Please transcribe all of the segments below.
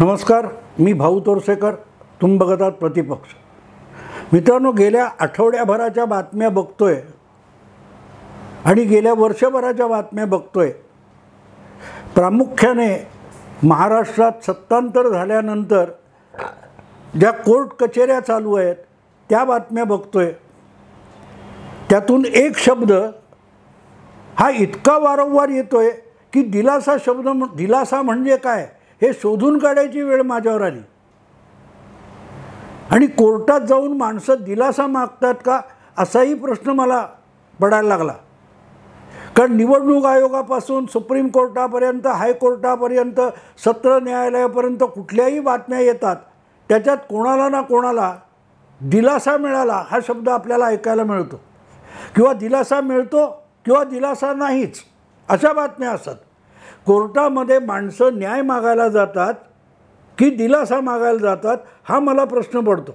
नमस्कार, मी भाऊ तोरसेकर. तुम्ही बघत आहात प्रतिपक्ष. मित्रांनो, गेल्या आठवड्याभराच्या बातम्या बघतोय आणि गेल्या वर्षभराच्या बातम्या बघतोय. प्रामुख्याने महाराष्ट्रात सत्तांतर झाल्यानंतर ज्या कोर्ट कचेऱ्या चालू आहेत त्या बातम्या बघतोय. त्यातून एक शब्द हा इतका वारंवार येतोय की दिलासा म्हणजे काय हे शोधून काढायची वेळ माझ्यावर आली. आणि कोर्टात जाऊन माणसं दिलासा मागतात का असाही प्रश्न मला पडायला लागला. कारण निवडणूक आयोगापासून सुप्रीम कोर्टापर्यंत, हायकोर्टापर्यंत, सत्र न्यायालयापर्यंत कुठल्याही बातम्या येतात, त्याच्यात कोणाला ना कोणाला दिलासा मिळाला हा शब्द आपल्याला ऐकायला मिळतो. किंवा दिलासा मिळतो किंवा दिलासा नाहीच अशा बातम्या असतात. कोर्टामध्ये माणसं न्याय मागायला जातात की दिलासा मागायला जातात हा मला प्रश्न पडतो.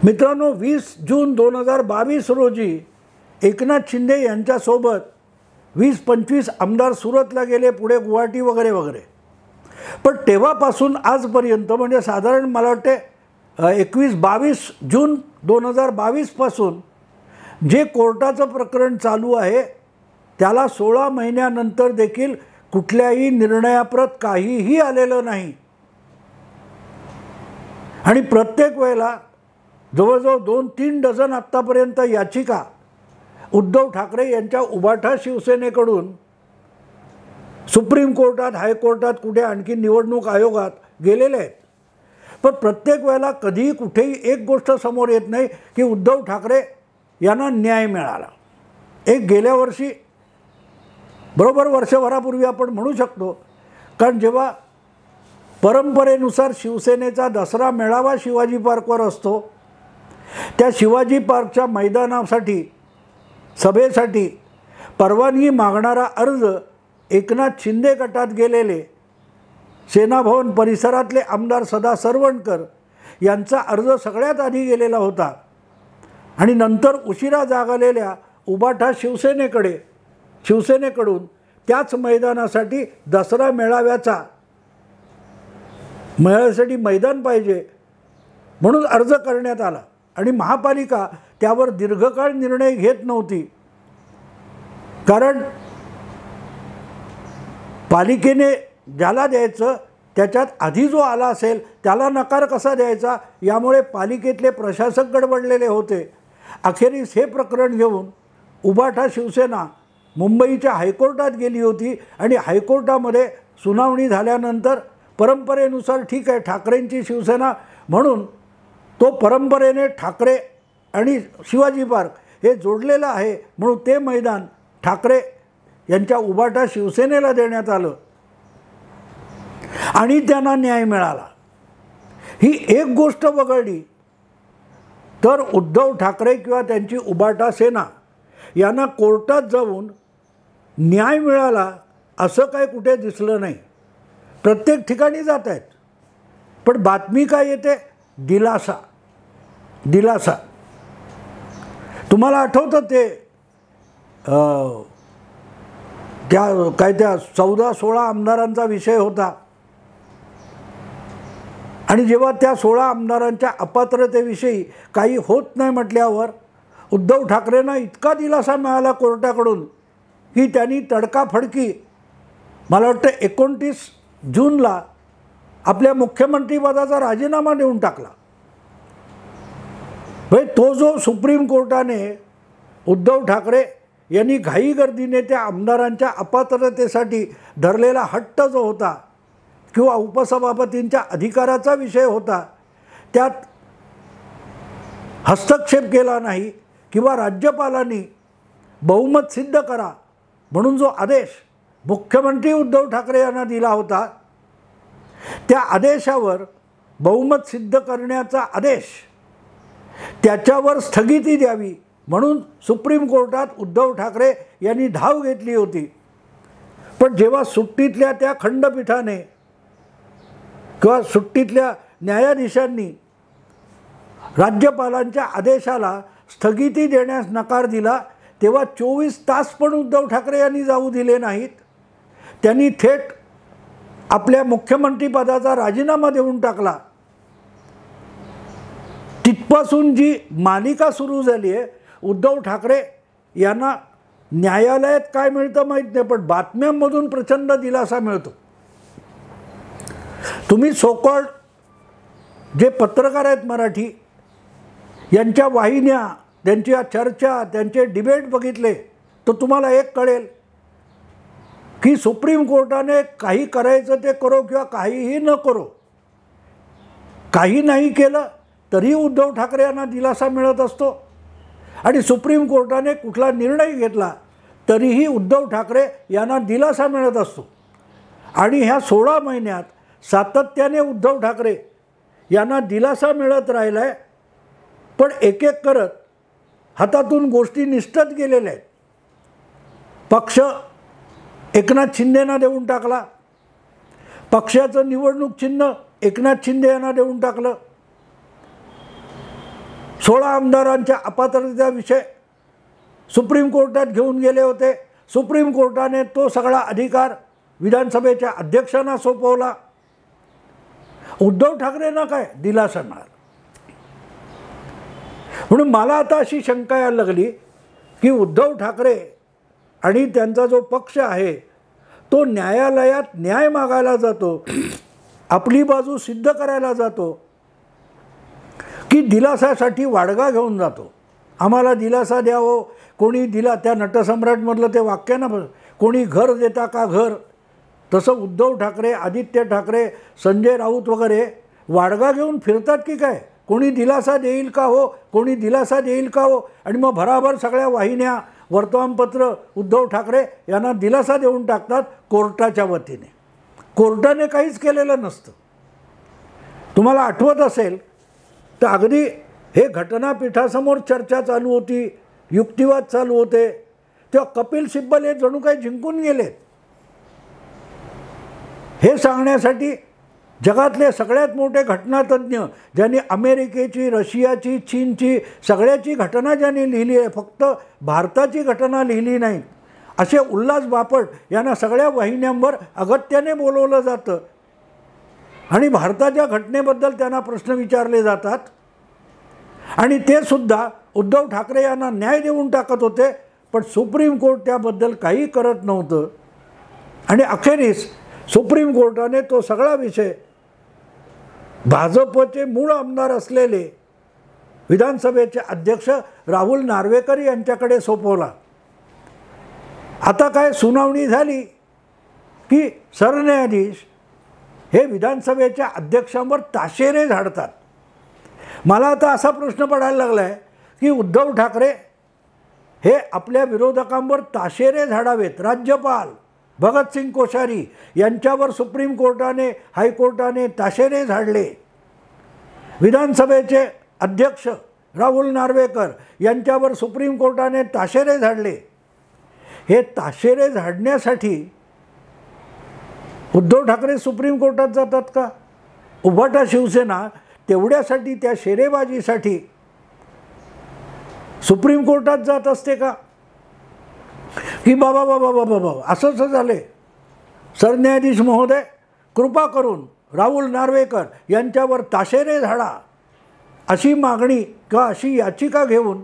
मित्रांनो, 20 जून 2022 रोजी एकनाथ शिंदे यांच्यासोबत 20-25 आमदार सुरतला गेले, पुढे गुवाहाटी वगैरे वगैरे. पण तेव्हापासून आजपर्यंत म्हणजे साधारण मला वाटते 21-22 जून 2022 पासून जे कोर्टाचं प्रकरण चालू आहे त्याला 16 महिन्यानंतर देखील कुठल्याही निर्णयाप्रत काहीही आलेलं नाही. आणि प्रत्येक वेळेला जवळजवळ 2-3 डझन आत्तापर्यंत याचिका उद्धव ठाकरे यांच्या उभाठा शिवसेनेकडून सुप्रीम कोर्टात, हायकोर्टात, कुठे आणखी निवडणूक आयोगात गेलेले आहेत. पण प्रत्येक वेळेला कधीही कुठेही एक गोष्ट समोर येत नाही की उद्धव ठाकरे यांना न्याय मिळाला. एक गेल्या वर्षी बरोबर वर्षभरापूर्वी आपण म्हणू शकतो, कारण जेव्हा परंपरेनुसार शिवसेनेचा दसरा मेळावा शिवाजी पार्कवर असतो, त्या शिवाजी पार्कच्या मैदानासाठी सभेसाठी परवानगी मागणारा अर्ज एकनाथ शिंदे गटात गेलेले सेनाभवन परिसरातले आमदार सदा सरवणकर यांचा अर्ज सगळ्यात आधी गेलेला होता. आणि नंतर उशिरा जाग आलेल्या उभाठा शिवसेनेकडून त्याच मैदानासाठी दसरा मेळाव्यासाठी मैदान पाहिजे म्हणून अर्ज करण्यात आला. आणि महापालिका त्यावर दीर्घकाळ निर्णय घेत नव्हती, कारण पालिकेने ज्याला द्यायचं त्याच्यात आधी जो आला असेल त्याला नकार कसा द्यायचा यामुळे पालिकेतले प्रशासक गडबडलेले होते. अखेरीस हे प्रकरण घेऊन उभाठा शिवसेना मुंबईच्या हायकोर्टात गेली होती. आणि हायकोर्टामध्ये सुनावणी झाल्यानंतर परंपरेनुसार ठीक आहे, ठाकरेंची शिवसेना म्हणून तो परंपरेने ठाकरे आणि शिवाजी पार्क हे जोडलेलं आहे म्हणून ते मैदान ठाकरे यांच्या उभाठा शिवसेनेला देण्यात आलं आणि त्यांना न्याय मिळाला. ही एक गोष्ट वगळली तर उद्धव ठाकरे किंवा त्यांची उभाठा सेना यांना कोर्टात जाऊन न्याय मिळाला असं काय कुठे दिसलं नाही. प्रत्येक ठिकाणी जात आहेत, पण बातमी काय येते? दिलासा. तुम्हाला आठवतं ते त्या 14-16 आमदारांचा विषय होता. आणि जेव्हा त्या 16 आमदारांच्या अपात्रतेविषयी काही होत नाही म्हटल्यावर उद्धव ठाकरेंना इतका दिलासा मिळाला कोर्टाकडून की त्यांनी तडकाफडकी मला वाटतं 29 जूनला आपल्या मुख्यमंत्रीपदाचा राजीनामा देऊन टाकला. तो जो सुप्रीम कोर्टाने उद्धव ठाकरे यांनी घाईगर्दीने त्या आमदारांच्या अपात्रतेसाठी धरलेला हट्ट जो होता किंवा उपसभापतींच्या अधिकाराचा विषय होता, त्यात हस्तक्षेप केला नाही किंवा राज्यपालांनी बहुमत सिद्ध करा म्हणून जो आदेश मुख्यमंत्री उद्धव ठाकरे यांना दिला होता, त्या आदेशावर बहुमत सिद्ध करण्याचा आदेश त्याच्यावर स्थगिती द्यावी म्हणून सुप्रीम कोर्टात उद्धव ठाकरे यांनी धाव घेतली होती. पण जेव्हा सुट्टीतल्या त्या खंडपीठाने किंवा सुट्टीतल्या न्यायाधीशांनी राज्यपालांच्या आदेशाला स्थगिती देण्यास नकार दिला, तेव्हा 24 तास पण उद्धव ठाकरे यांनी जाऊ दिले नाहीत. त्यांनी थेट आपल्या मुख्यमंत्रीपदाचा राजीनामा देऊन टाकला. तिथपासून जी मालिका सुरू झाली आहे, उद्धव ठाकरे यांना न्यायालयात काय मिळतं माहीत नाही, पण बातम्यांमधून प्रचंड दिलासा मिळतो. तुम्ही सोकॉल्ड जे पत्रकार आहेत मराठी, यांच्या वाहिन्या, त्यांच्या चर्चा, त्यांचे डिबेट बघितले तर तुम्हाला एक कळेल की सुप्रीम कोर्टाने काही करायचं ते करो किंवा काहीही न करो, काही नाही केलं तरी उद्धव ठाकरे यांना दिलासा मिळत असतो आणि सुप्रीम कोर्टाने कुठला निर्णय घेतला तरीही उद्धव ठाकरे यांना दिलासा मिळत असतो. आणि ह्या 16 महिन्यात सातत्याने उद्धव ठाकरे यांना दिलासा मिळत राहिला आहे. पण एक एक करत हातातून गोष्टी निष्ठत गेलेल्या आहेत. पक्ष एकनाथ शिंदेंना देऊन टाकला, पक्षाचं निवडणूक चिन्ह एकनाथ शिंदे यांना देऊन टाकलं. 16 आमदारांच्या अपात्रतेचा विषय सुप्रीम कोर्टात घेऊन गेले होते. सुप्रीम कोर्टाने तो सगळा अधिकार विधानसभेच्या अध्यक्षांना सोपवला. उद्धव ठाकरेंना काय दिलासा मिळाला. म्हणून मला आता अशी शंका यायला लागली की उद्धव ठाकरे आणि त्यांचा जो पक्ष आहे तो न्यायालयात न्याय मागायला जातो, आपली बाजू सिद्ध करायला जातो की दिलासासाठी वाडगा घेऊन जातो. आम्हाला दिलासा द्यावं, कोणी दिला, त्या नटसम्राटमधलं ते वाक्य ना, कोणी घर देता का घर, तसं उद्धव ठाकरे, आदित्य ठाकरे, संजय राऊत वगैरे वाडगा घेऊन फिरतात की काय, कोणी दिलासा देईल का हो, कोणी दिलासा देईल का हो. आणि मग भराभर सगळ्या वाहिन्या, वर्तमानपत्र उद्धव ठाकरे यांना दिलासा देऊन टाकतात कोर्टाच्या वतीने. कोर्टाने काहीच केलेलं नसतं. तुम्हाला आठवत असेल तर अगदी हे घटनापीठासमोर चर्चा चालू होती, युक्तिवाद चालू होते, तेव्हा कपिल सिब्बल हे जणू काही जिंकून गेलेत. हे सांगण्यासाठी जगातले सगळ्यात मोठे घटनातज्ञ, ज्यांनी अमेरिकेची, रशियाची, चीनची सगळ्याची घटना ज्यांनी लिहिली आहे, फक्त भारताची घटना लिहिली नाही, असे उल्हास बापट यांना सगळ्या वाहिन्यांवर अगत्याने बोलवलं जातं आणि भारताच्या घटनेबद्दल त्यांना प्रश्न विचारले जातात. आणि ते सुद्धा उद्धव ठाकरे यांना न्याय देऊन टाकत होते, पण सुप्रीम कोर्ट त्याबद्दल काही करत नव्हतं. आणि अखेरीस सुप्रीम कोर्टाने तो सगळा विषय भाजपचे मूळ आमदार असलेले विधानसभेचे अध्यक्ष राहुल नार्वेकर यांच्याकडे सोपवला. आता काय सुनावणी झाली की सरन्यायाधीश हे विधानसभेच्या अध्यक्षांवर ताशेरे झाडतात. मला आता असा प्रश्न पडायला लागला आहे की उद्धव ठाकरे हे आपल्या विरोधकांवर ताशेरे झाडावेत. राज्यपाल भगतसिंग कोश्यारी यांच्यावर सुप्रीम कोर्टाने, हायकोर्टाने ताशेरे झाडले. विधानसभेचे अध्यक्ष राहुल नार्वेकर यांच्यावर सुप्रीम कोर्टाने ताशेरे झाडले. हे ताशेरे झाडण्यासाठी उद्धव ठाकरे सुप्रीम कोर्टात जातात का? उभाटा शिवसेना तेवढ्यासाठी, त्या शेरेबाजीसाठी सुप्रीम कोर्टात जात असते का? की बाबा बाबा बाबा बाबा असंच झाले, सरन्यायाधीश महोदय कृपा करून राहुल नार्वेकर यांच्यावर ताशेरे झाडा, अशी मागणी किंवा अशी याचिका घेऊन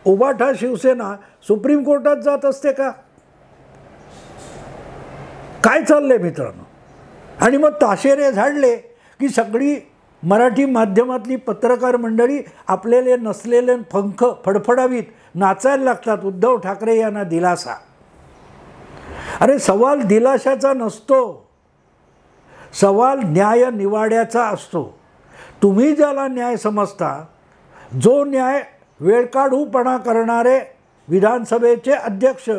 उभाटा शिवसेना सुप्रीम कोर्टात जात असते का? काय चाललंय मित्रांनो? आणि मग ताशेरे झाडले की सगळी मराठी माध्यमातली पत्रकार मंडळी आपलेले नसलेले पंख फडफडावीत नाचायला लागतात. उद्धव ठाकरे यांना दिलासा. अरे सवाल दिलाशाचा नसतो, सवाल न्याय निवाड्याचा असतो. तुम्ही ज्याला न्याय समजता, जो न्याय वेळकाढूपणा करणारे विधानसभेचे अध्यक्ष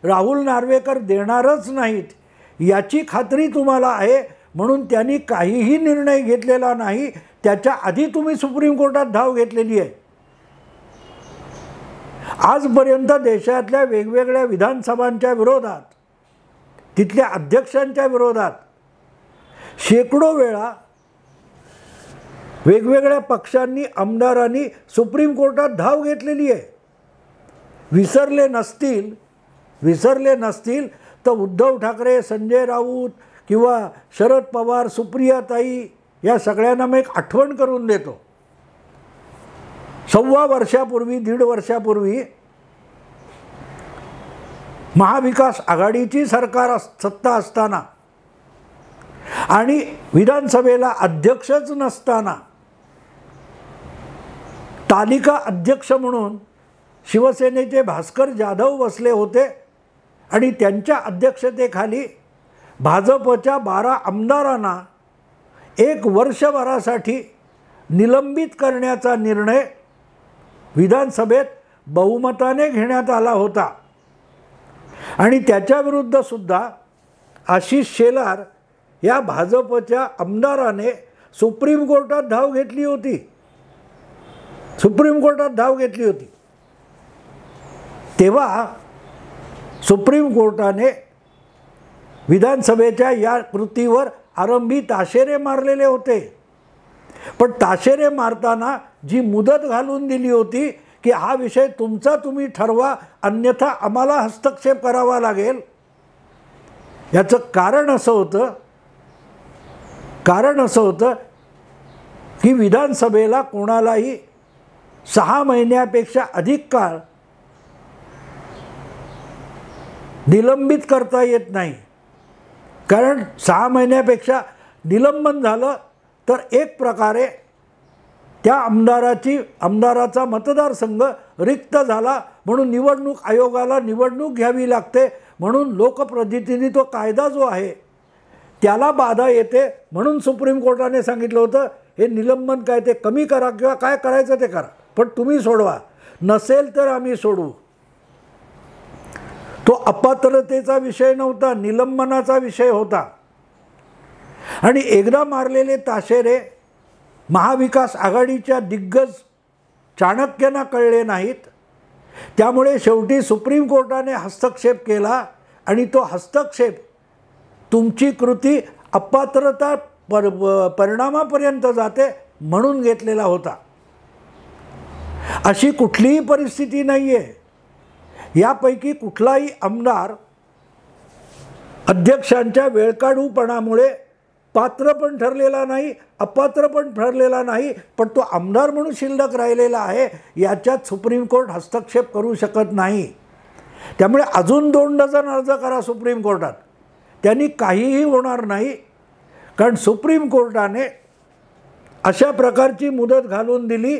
राहुल नार्वेकर देणारच नाहीत याची खात्री तुम्हाला आहे, म्हणून त्यांनी काहीही निर्णय घेतलेला नाही. त्याच्या आधी तुम्ही सुप्रीम कोर्टात धाव घेतलेली आहे. आजपर्यंत देशातल्या वेगवेगळ्या विधानसभांच्या विरोधात, तिथल्या अध्यक्षांच्या विरोधात शेकडो वेळा वेगवेगळ्या पक्षांनी, आमदारांनी सुप्रीम कोर्टात धाव घेतलेली आहे. विसरले नसतील तर उद्धव ठाकरे, संजय राऊत किंवा शरद पवार, सुप्रियाताई या सगळ्यांना मी एक आठवण करून देतो. 1.25 वर्षापूर्वी, 1.5 वर्षापूर्वी महाविकास आघाडीची सरकार सत्ता असताना आणि विधानसभेला अध्यक्षच नसताना तालिका अध्यक्ष म्हणून शिवसेनेचे भास्कर जाधव बसले होते आणि त्यांच्या अध्यक्षतेखाली भाजपच्या 12 आमदारांना 1 वर्षभरासाठी निलंबित करण्याचा निर्णय विधानसभेत बहुमताने घेण्यात आला होता. आणि त्याच्याविरुद्ध सुद्धा आशिष शेलार या भाजपच्या आमदाराने सुप्रीम कोर्टात धाव घेतली होती. सुप्रीम कोर्टात धाव घेतली होती. तेव्हा सुप्रीम कोर्टाने विधानसभेच्या या कृतीवर आरंभी ताशेरे मारलेले होते. पण ताशेरे मारताना जी मुदत घालून दिली होती की हा विषय तुमचा तुम्ही ठरवा, अन्यथा आम्हाला हस्तक्षेप करावा लागेल, याचं कारण असं होतं की विधानसभेला कोणालाही 6 महिन्यापेक्षा अधिक काळ निलंबित करता येत नाही. कारण 6 महिन्यापेक्षा निलंबन झालं तर एक प्रकारे त्या आमदाराचा मतदारसंघ रिक्त झाला म्हणून निवडणूक आयोगाला निवडणूक घ्यावी लागते. म्हणून लोकप्रतिनिधित्व कायदा जो आहे त्याला बाधा येते. म्हणून सुप्रीम कोर्टाने सांगितलं होतं हे निलंबन काय ते कमी करा किंवा काय करायचं ते करा, पण तुम्ही सोडवा, नसेल तर आम्ही सोडवू. तो अपात्रतेचा विषय नव्हता, निलंबनाचा विषय होता. आणि एकदा मारलेले ताशेरे महाविकास आघाडीच्या दिग्गज चाणक्यांना कळले नाहीत. त्यामुळे शेवटी सुप्रीम कोर्टाने हस्तक्षेप केला आणि तो हस्तक्षेप तुमची कृती अपात्रता परिणामापर्यंत जाते म्हणून घेतलेला होता. अशी कुठलीही परिस्थिती नाही आहे. यापैकी कुठलाही आमदार अध्यक्षांच्या वेळकाढूपणामुळे पात्र पण ठरलेला नाही, अपात्र पण ठरलेला नाही, पण तो आमदार म्हणून शिल्लक राहिलेला आहे. याच्यात सुप्रीम कोर्ट हस्तक्षेप करू शकत नाही. त्यामुळे अजून 2 डझन अर्ज करा सुप्रीम कोर्टात, त्यांनी काहीही होणार नाही. कारण सुप्रीम कोर्टाने अशा प्रकारची मुदत घालून दिली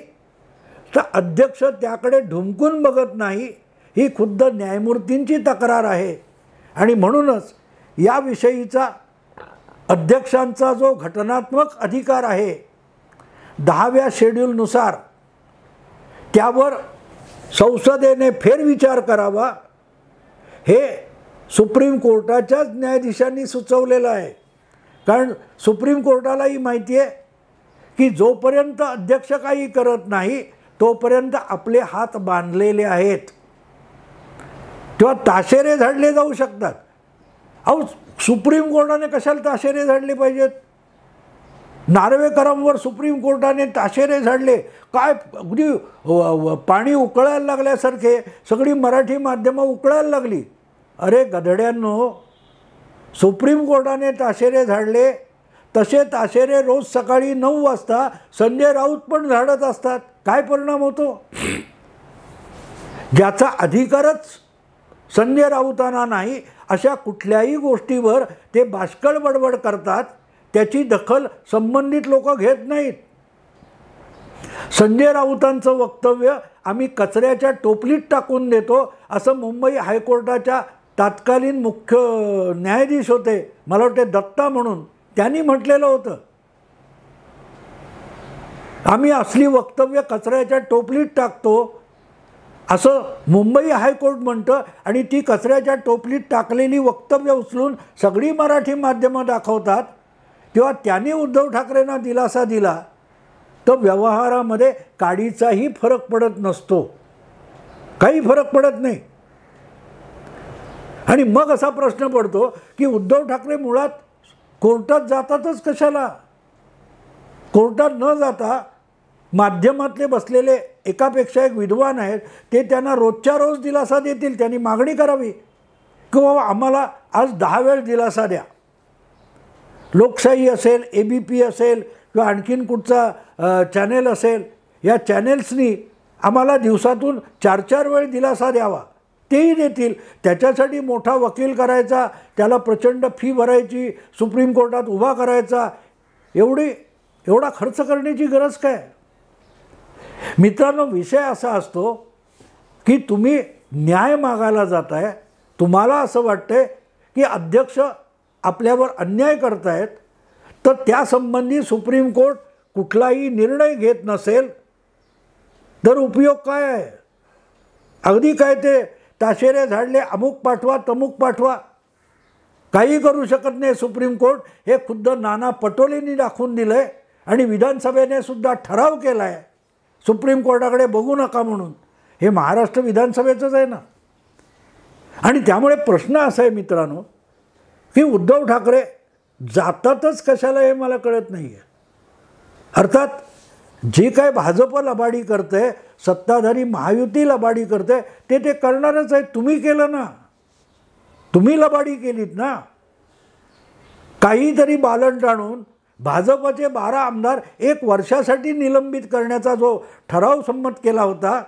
तर अध्यक्ष त्याकडे ढुंकून बघत नाही. ही खुद्द न्यायमूर्तींची तक्रार आहे. आणि म्हणूनच याविषयीचा अध्यक्षांचा जो घटनात्मक अधिकार आहे 10व्या शेड्यूलनुसार, त्यावर संसदेने फेरविचार करावा हे सुप्रीम कोर्टाच्याच न्यायाधीशांनी सुचवलेलं आहे. कारण सुप्रीम कोर्टालाही माहिती आहे की जोपर्यंत अध्यक्ष काही करत नाही तोपर्यंत आपले हात बांधलेले आहेत. तेव्हा ताशेरे झाडले जाऊ शकतात. अहो, सुप्रीम कोर्टाने कशाला ताशेरे झाडले पाहिजेत? नार्वेकरांवर सुप्रीम कोर्टाने ताशेरे झाडले काय? अगदी पाणी उकळायला लागल्यासारखे सगळी मराठी माध्यमं उकळायला लागली. अरे गधड्यांनो, सुप्रीम कोर्टाने ताशेरे झाडले तसे ताशेरे रोज सकाळी 9 वाजता संजय राऊत पण झाडत असतात. काय परिणाम होतो? ज्याचा अधिकारच संजय राऊतांना नाही अशा कुठल्याही गोष्टीवर ते बाष्कळ बडबड करतात. त्याची दखल संबंधित लोक घेत नाहीत. संजय राऊतांचं वक्तव्य आम्ही कचऱ्याच्या टोपलीत टाकून देतो असं मुंबई हायकोर्टाच्या तत्कालीन मुख्य न्यायाधीश होते, मला वाटते दत्ता म्हणून, त्यांनी म्हटलेलं होतं. आम्ही असली वक्तव्य कचऱ्याच्या टोपलीत टाकतो असं मुंबई हायकोर्ट म्हणतं. आणि ती कचऱ्याच्या टोपलीत टाकलेली वक्तव्य उचलून सगळी मराठी माध्यमं दाखवतात. तेव्हा त्यांनी उद्धव ठाकरेंना दिलासा दिला तर व्यवहारामध्ये काडीचाही फरक पडत नसतो, काही फरक पडत नाही. आणि मग असा प्रश्न पडतो की उद्धव ठाकरे मुळात कोर्टात जातातच कशाला? कोर्टात न जाता माध्यमातले बसलेले एकापेक्षा एक विद्वान आहेत, ते त्यांना रोजच्या रोज दिलासा देतील. त्यांनी मागणी करावी की बाबा आम्हाला आज 10 वेळ दिलासा द्या. लोकशाही असेल, ABP असेल किंवा आणखीन कुठचा चॅनेल असेल, या चॅनेल्सनी आम्हाला दिवसातून 4-4 वेळ दिलासा द्यावा, तेही देतील. त्याच्यासाठी मोठा वकील करायचा, त्याला प्रचंड फी भरायची, सुप्रीम कोर्टात उभा करायचा, एवढा खर्च करण्याची गरज काय? मित्रांनो, विषय असा असतो की तुम्ही न्याय मागायला जाताय, तुम्हाला असं वाटतंय की अध्यक्ष आपल्यावर अन्याय करतायत, तर त्यासंबंधी सुप्रीम कोर्ट कुठलाही निर्णय घेत नसेल तर उपयोग काय आहे? अगदी काय ते ताशेरे झाडले, अमुक पाठवा तमुक पाठवा, काही करू शकत नाही सुप्रीम कोर्ट. हे खुद्द नाना पटोलेंनी दाखवून दिलं आहे आणि विधानसभेने सुद्धा ठराव केला आहे सुप्रीम कोर्टाकडे बघू नका म्हणून. हे महाराष्ट्र विधानसभेचंच आहे ना. आणि त्यामुळे प्रश्न असा आहे मित्रांनो की उद्धव ठाकरे जातातच कशाला हे मला कळत नाही आहे. अर्थात जे काय भाजप लबाडी करते, सत्ताधारी महायुती लबाडी करते, ते करणारच आहे. तुम्ही केलं ना, तुम्ही लबाडी केलीत ना. काहीतरी बालंट आणून भाजपचे 12 आमदार 1 वर्षासाठी निलंबित करण्याचा जो ठराव संमत केला होता,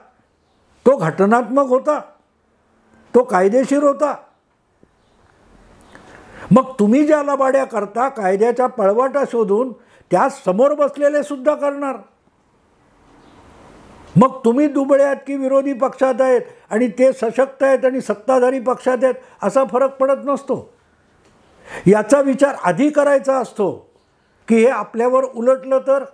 तो घटनात्मक होता, तो कायदेशीर होता. मग तुम्ही ज्या लबाड्या करता, कायद्याच्या पळवाटा शोधून, त्या समोर बसलेले सुद्धा करणार. मग तुम्ही दुबळे आहेत की विरोधी पक्षात आहेत आणि ते सशक्त आहेत आणि सत्ताधारी पक्षात आहेत, असा फरक पडत नसतो. याचा विचार आधी करायचा असतो की हे आपल्यावर उलटलं तर,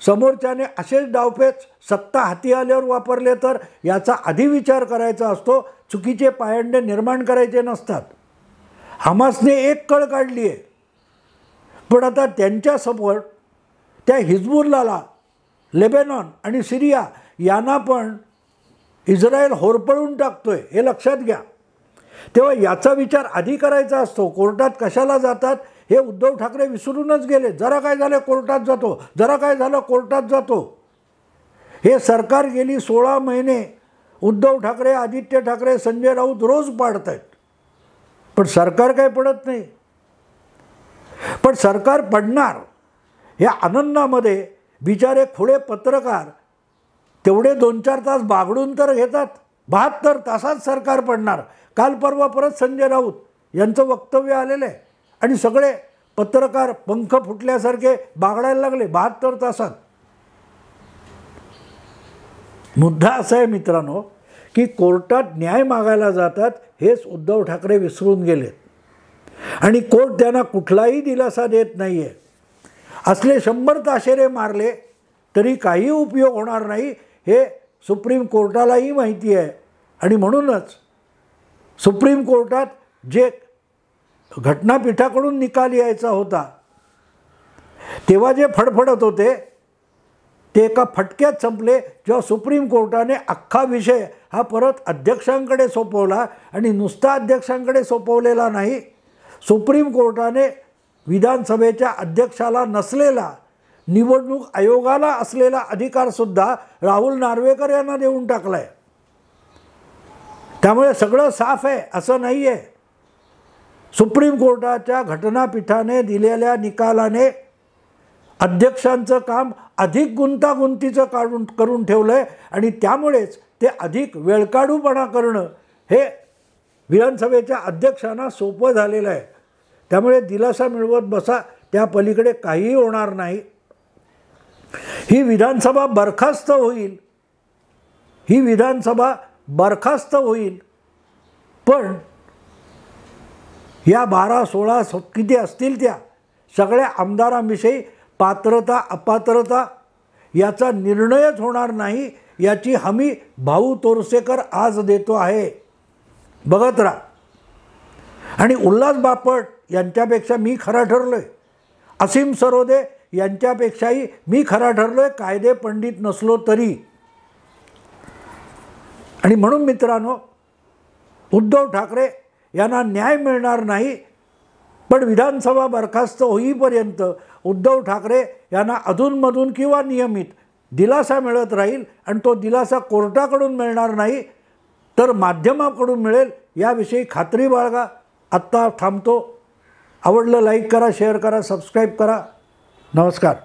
समोरच्याने असेच डावपेच सत्ता हाती आल्यावर वापरले तर, याचा आधी विचार करायचा असतो. चुकीचे पायंडे निर्माण करायचे नसतात. हमासने एक कळ काढली आहे, पण आता त्यांच्या सपोर्ट त्या हिजबुल्लाला, लेबेनॉन आणि सिरिया यांना पण इस्रायल होरपळून टाकतोय, हे लक्षात घ्या. तेव्हा याचा विचार आधी करायचा असतो. कोर्टात कशाला जातात हे उद्धव ठाकरे विसरूनच गेले. जरा काय झालं कोर्टात जातो, जरा काय झालं कोर्टात जातो. हे सरकार गेली 16 महिने उद्धव ठाकरे, आदित्य ठाकरे, संजय राऊत रोज पाडत आहेत, पण सरकार काय पडत नाही. पण सरकार पडणार या आनंदामध्ये बिचारे खुळे पत्रकार तेवढे 2-4 तास बागडून तर घेतात. 72 तासात सरकार पडणार. काल परवा परत संजय राऊत यांचं वक्तव्य आलेलं आहे आणि सगळे पत्रकार पंख फुटल्यासारखे बागडायला लागले 72 तासात. मुद्दा असा आहे मित्रांनो की कोर्टात न्याय मागायला जातात, हेच उद्धव ठाकरे विसरून गेलेत आणि कोर्ट त्यांना कुठलाही दिलासा देत नाही आहे. असले 100 ताशेरे मारले तरी काही उपयोग होणार नाही, हे सुप्रीम कोर्टालाही माहिती आहे. आणि म्हणूनच सुप्रीम कोर्टात जे घटनापीठाकडून निकाल यायचा होता, तेव्हा जे फडफडत होते ते एका फटक्यात संपले, जेव्हा सुप्रीम कोर्टाने अख्खा विषय हा परत अध्यक्षांकडे सोपवला. आणि नुसता अध्यक्षांकडे सोपवलेला नाही, सुप्रीम कोर्टाने विधानसभेच्या अध्यक्षाला नसलेला, निवडणूक आयोगाला असलेला अधिकारसुद्धा राहुल नार्वेकर यांना देऊन टाकला आहे. त्यामुळे सगळं साफ आहे असं नाही आहे. सुप्रीम कोर्टाच्या घटनापीठाने दिलेल्या निकालाने अध्यक्षांचं काम अधिक गुंतागुंतीचं करून ठेवलं आहे आणि त्यामुळेच ते अधिक वेळकाढूपणा करणं हे विधानसभेच्या अध्यक्षांना सोपं झालेलं आहे. त्यामुळे दिलासा मिळवत बसा, त्या पलीकडे काहीही होणार नाही. ही विधानसभा बरखास्त होईल, ही विधानसभा बरखास्त होईल, पण या 12-16 किती असतील त्या सगळ्या आमदारांविषयी पात्रता अपात्रता याचा निर्णयच होणार नाही, याची हमी भाऊ तोरसेकर आज देतो आहे. बघत राहा. आणि उल्हास बापट यांच्यापेक्षा मी खरा ठरलो आहे, असीम सरोदे यांच्यापेक्षाही मी खरा ठरलो आहे, कायदे पंडित नसलो तरी. आणि म्हणून मित्रांनो, उद्धव ठाकरे यांना न्याय मिळणार नाही, पण विधानसभा बरखास्त होईपर्यंत उद्धव ठाकरे यांना अधूनमधून किंवा नियमित दिलासा मिळत राहील. आणि तो दिलासा कोर्टाकडून मिळणार नाही तर माध्यमाकडून मिळेल, याविषयी खात्री बाळगा. आत्ता थांबतो. आवडलं लाईक करा, शेअर करा, सबस्क्राईब करा. नमस्कार.